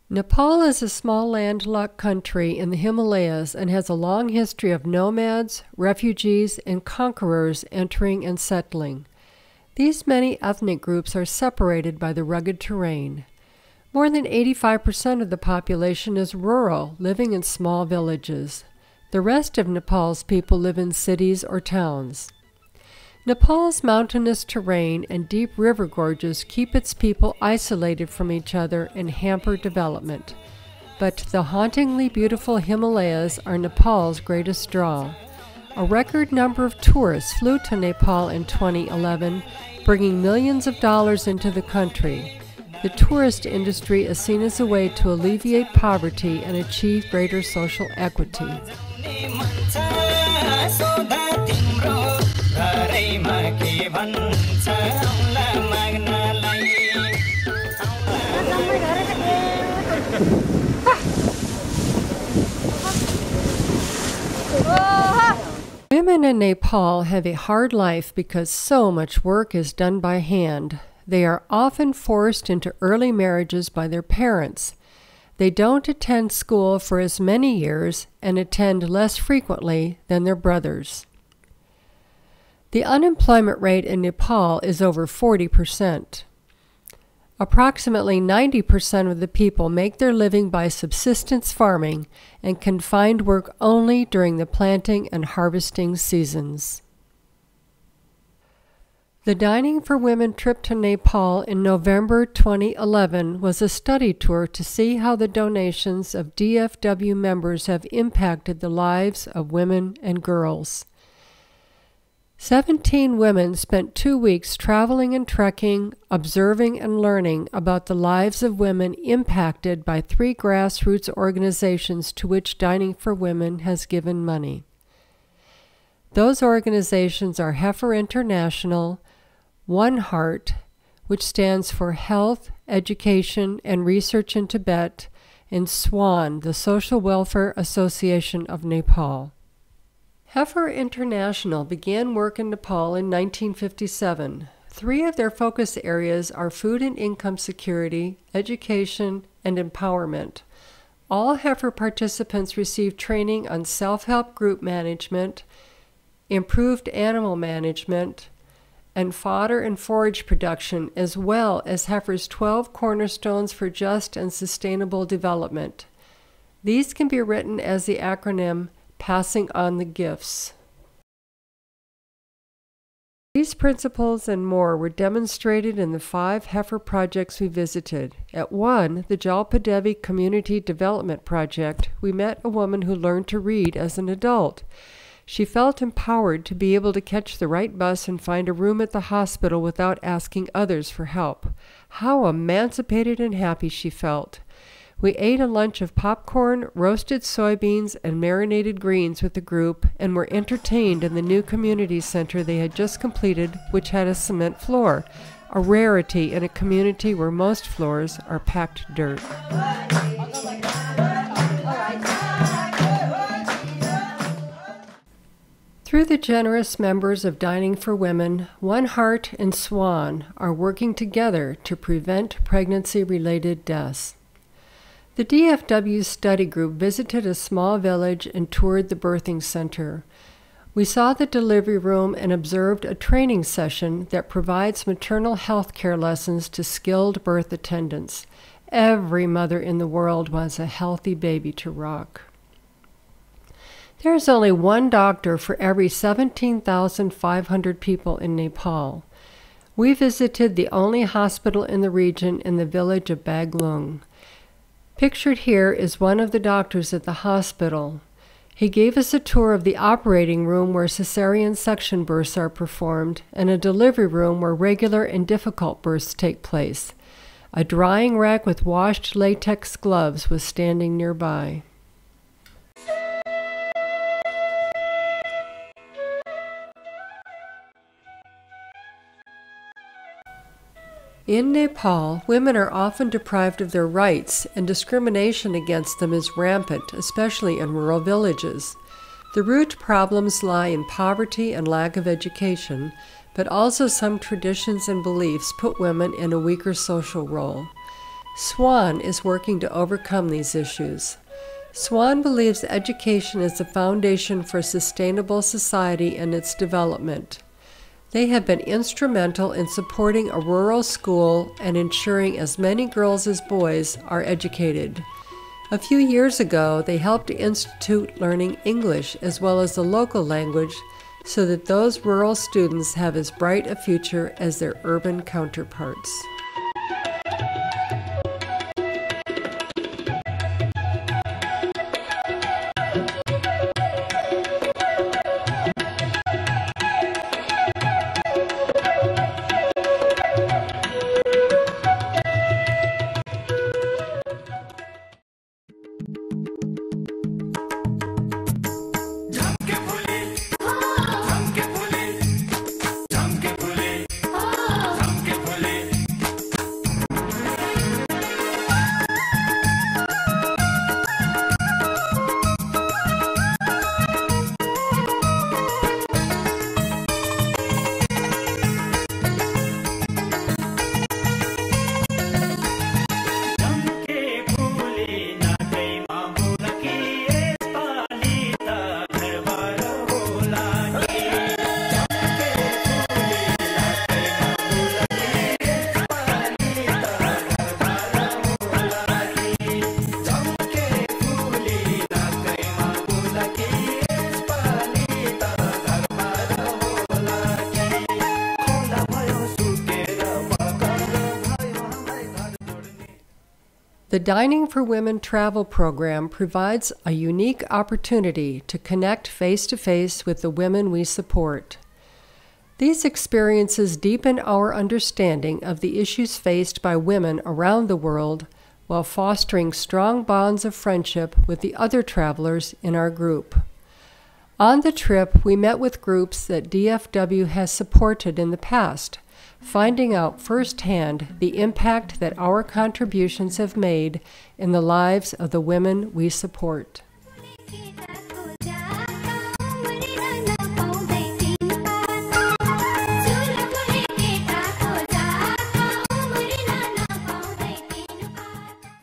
Nepal is a small landlocked country in the Himalayas and has a long history of nomads, refugees, and conquerors entering and settling. These many ethnic groups are separated by the rugged terrain. More than 85% of the population is rural, living in small villages. The rest of Nepal's people live in cities or towns. Nepal's mountainous terrain and deep river gorges keep its people isolated from each other and hamper development. But the hauntingly beautiful Himalayas are Nepal's greatest draw. A record number of tourists flew to Nepal in 2011, bringing millions of dollars into the country. The tourist industry is seen as a way to alleviate poverty and achieve greater social equity. Women in Nepal have a hard life because so much work is done by hand. They are often forced into early marriages by their parents. They don't attend school for as many years and attend less frequently than their brothers. The unemployment rate in Nepal is over 40%. Approximately 90% of the people make their living by subsistence farming and can find work only during the planting and harvesting seasons. The Dining for Women trip to Nepal in November 2011 was a study tour to see how the donations of DFW members have impacted the lives of women and girls. 17 women spent 2 weeks traveling and trekking, observing and learning about the lives of women impacted by 3 grassroots organizations to which Dining for Women has given money. Those organizations are Heifer International, One Heart, which stands for Health, Education, and Research in Tibet, and SWAN, the Social Welfare Association of Nepal. Heifer International began work in Nepal in 1957. 3 of their focus areas are food and income security, education, and empowerment. All Heifer participants receive training on self-help group management, improved animal management, and fodder and forage production, as well as Heifer's 12 cornerstones for just and sustainable development. These can be written as the acronym Passing on the Gifts. These principles and more were demonstrated in the 5 Heifer projects we visited. At one, the Jalpadevi Community Development Project, we met a woman who learned to read as an adult. She felt empowered to be able to catch the right bus and find a room at the hospital without asking others for help. How emancipated and happy she felt. We ate a lunch of popcorn, roasted soybeans, and marinated greens with the group and were entertained in the new community center they had just completed, which had a cement floor, a rarity in a community where most floors are packed dirt. Through the generous members of Dining for Women, One Heart and SWAN are working together to prevent pregnancy-related deaths. The DFW study group visited a small village and toured the birthing center. We saw the delivery room and observed a training session that provides maternal health care lessons to skilled birth attendants. Every mother in the world wants a healthy baby to rock. There is only one doctor for every 17,500 people in Nepal. We visited the only hospital in the region in the village of Baglung. Pictured here is one of the doctors at the hospital. He gave us a tour of the operating room where cesarean section births are performed and a delivery room where regular and difficult births take place. A drying rack with washed latex gloves was standing nearby. In Nepal, women are often deprived of their rights, and discrimination against them is rampant, especially in rural villages. The root problems lie in poverty and lack of education, but also some traditions and beliefs put women in a weaker social role. SWAN is working to overcome these issues. SWAN believes education is the foundation for a sustainable society and its development. They have been instrumental in supporting a rural school and ensuring as many girls as boys are educated. A few years ago, they helped institute learning English as well as the local language so that those rural students have as bright a future as their urban counterparts. The Dining for Women travel program provides a unique opportunity to connect face-to-face with the women we support. These experiences deepen our understanding of the issues faced by women around the world while fostering strong bonds of friendship with the other travelers in our group. On the trip, we met with groups that DFW has supported in the past, finding out firsthand the impact that our contributions have made in the lives of the women we support.